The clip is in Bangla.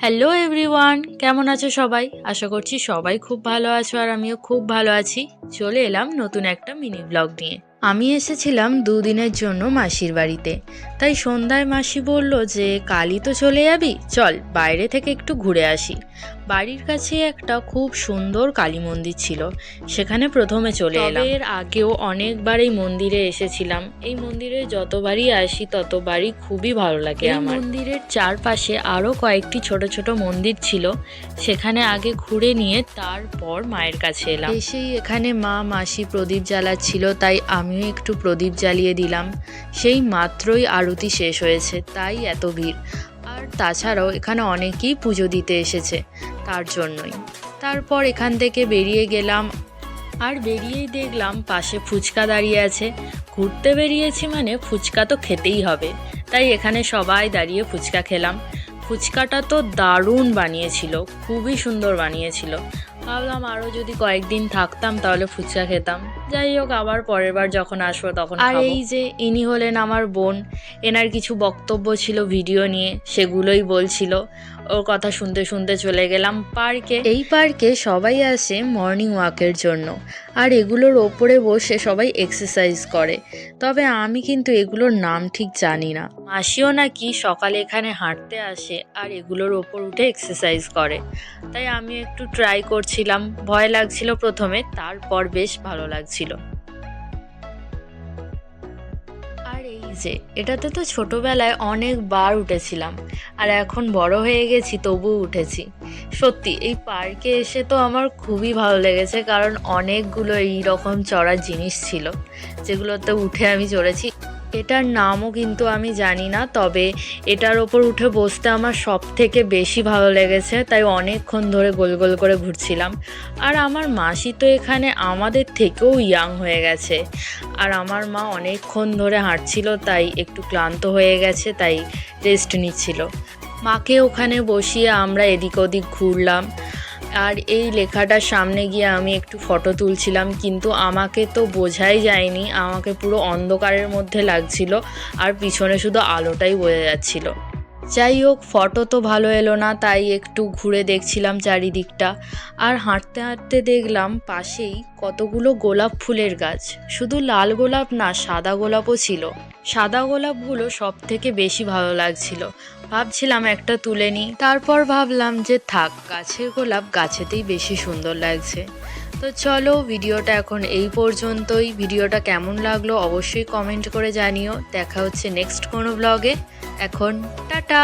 হ্যালো এভরিওয়ান, কেমন আছো সবাই? আশা করছি সবাই খুব ভালো আছো আর আমিও খুব ভালো আছি। চলে এলাম নতুন একটা মিনি ব্লগ নিয়ে। আমি এসেছিলাম দুদিনের জন্য মাসির বাড়িতে। তাই সন্ধ্যায় মাসি বলল যে কালই তো চলে যাবি, চল বাইরে থেকে একটু ঘুরে আসি। বাড়ির কাছে একটা খুব সুন্দর কালী মন্দির ছিল, সেখানে প্রথমে চলে এলাম। এর আগেও অনেকবার এই মন্দিরে এসেছিলাম। এই মন্দিরে যতবারই আসি ততবারই খুবই ভালো লাগে আমার। মন্দিরের চারপাশে আরও কয়েকটি ছোট ছোট মন্দির ছিল, সেখানে আগে ঘুরে নিয়ে তারপর মায়ের কাছে এলাম। এসেই এখানে মা মাসি প্রদীপ জ্বালাচ্ছিল, তাই আমিও একটু প্রদীপ জ্বালিয়ে দিলাম। সেই মাত্রই আরতি শেষ হয়েছে, তাই এত ভিড়। আর তাছাড়াও এখানে অনেকেই পুজো দিতে এসেছে, তার জন্যই। তারপর এখান থেকে বেরিয়ে গেলাম, আর বেরিয়েই দেখলাম পাশে ফুচকা দাঁড়িয়ে আছে। ঘুরতে বেরিয়েছি মানে ফুচকা তো খেতেই হবে, তাই এখানে সবাই দাঁড়িয়ে ফুচকা খেলাম। ফুচকাটা তো দারুণ বানিয়েছিল, খুবই সুন্দর বানিয়েছিল। ভাবলাম আরও যদি কয়েকদিন থাকতাম তাহলে ফুচকা খেতাম। যাই হোক, আবার পরের বার যখন আসবো তখন খাবো। আর এই যে ইনি হলেন আমার বোন, এনার কিছু বক্তব্য ছিল ভিডিও নিয়ে, সেগুলোই বলছিল। ওর কথা শুনতে শুনতে চলে গেলাম পার্কে। এই পার্কে সবাই আসে মর্নিং ওয়াকের জন্য, আর এগুলোর ওপরে বসে সবাই এক্সারসাইজ করে। তবে আমি কিন্তু এগুলোর নাম ঠিক জানি না। মাসিও নাকি সকালে এখানে হাঁটতে আসে আর এগুলোর ওপর উঠে এক্সারসাইজ করে, তাই আমি একটু ট্রাই করছিলাম। ভয় লাগছিল প্রথমে, তারপর বেশ ভালো লাগছিল। আর এই যে এটাতে তো ছোটবেলায় অনেকবার উঠেছিলাম, আর এখন বড় হয়ে গেছি তবুও উঠেছি। সত্যি এই পার্কে এসে তো আমার খুবই ভালো লেগেছে, কারণ অনেকগুলো এই রকম চড়ার জিনিস ছিল যেগুলোতে উঠে আমি চড়েছি। এটার নামও কিন্তু আমি জানি না, তবে এটার ওপর উঠে বসতে আমার সব থেকে বেশি ভালো লেগেছে, তাই অনেকক্ষণ ধরে গোল গোল করে ঘুরছিলাম। আর আমার মাসি তো এখানে আমাদের থেকেও ইয়াং হয়ে গেছে, আর আমার মা অনেকক্ষণ ধরে হাঁটছিল, তাই একটু ক্লান্ত হয়ে গেছে, তাই রেস্ট নিচ্ছিল। মাকে ওখানে বসিয়ে আমরা এদিক ওদিক ঘুরলাম। আর এই লেখাটার সামনে গিয়ে আমি একটু ফটো তুলছিলাম, কিন্তু আমাকে তো বোঝাই যায়নি, আমাকে পুরো অন্ধকারের মধ্যে লাগছিল, আর পিছনে শুধু আলোটাই বোঝা যাচ্ছিল। যাই হোক, ফটো তো ভালো এলো না, তাই একটু ঘুরে দেখছিলাম চারিদিকটা। আর হাঁটতে হাঁটতে দেখলাম পাশেই কতগুলো গোলাপ ফুলের গাছ। শুধু লাল গোলাপ না, সাদা গোলাপও ছিল। সাদা গোলাপগুলো সব থেকে বেশি ভালো লাগছিল। ভাবছিলাম একটা তুলে নিই, তারপর ভাবলাম যে থাক, গাছের গোলাপ গাছেতেই বেশি সুন্দর লাগছে। তো চলো, ভিডিওটা এখন এই পর্যন্তই। ভিডিওটা কেমন লাগলো অবশ্যই কমেন্ট করে জানিও। দেখা হচ্ছে নেক্সট কোনো ব্লগে। এখন টাটা।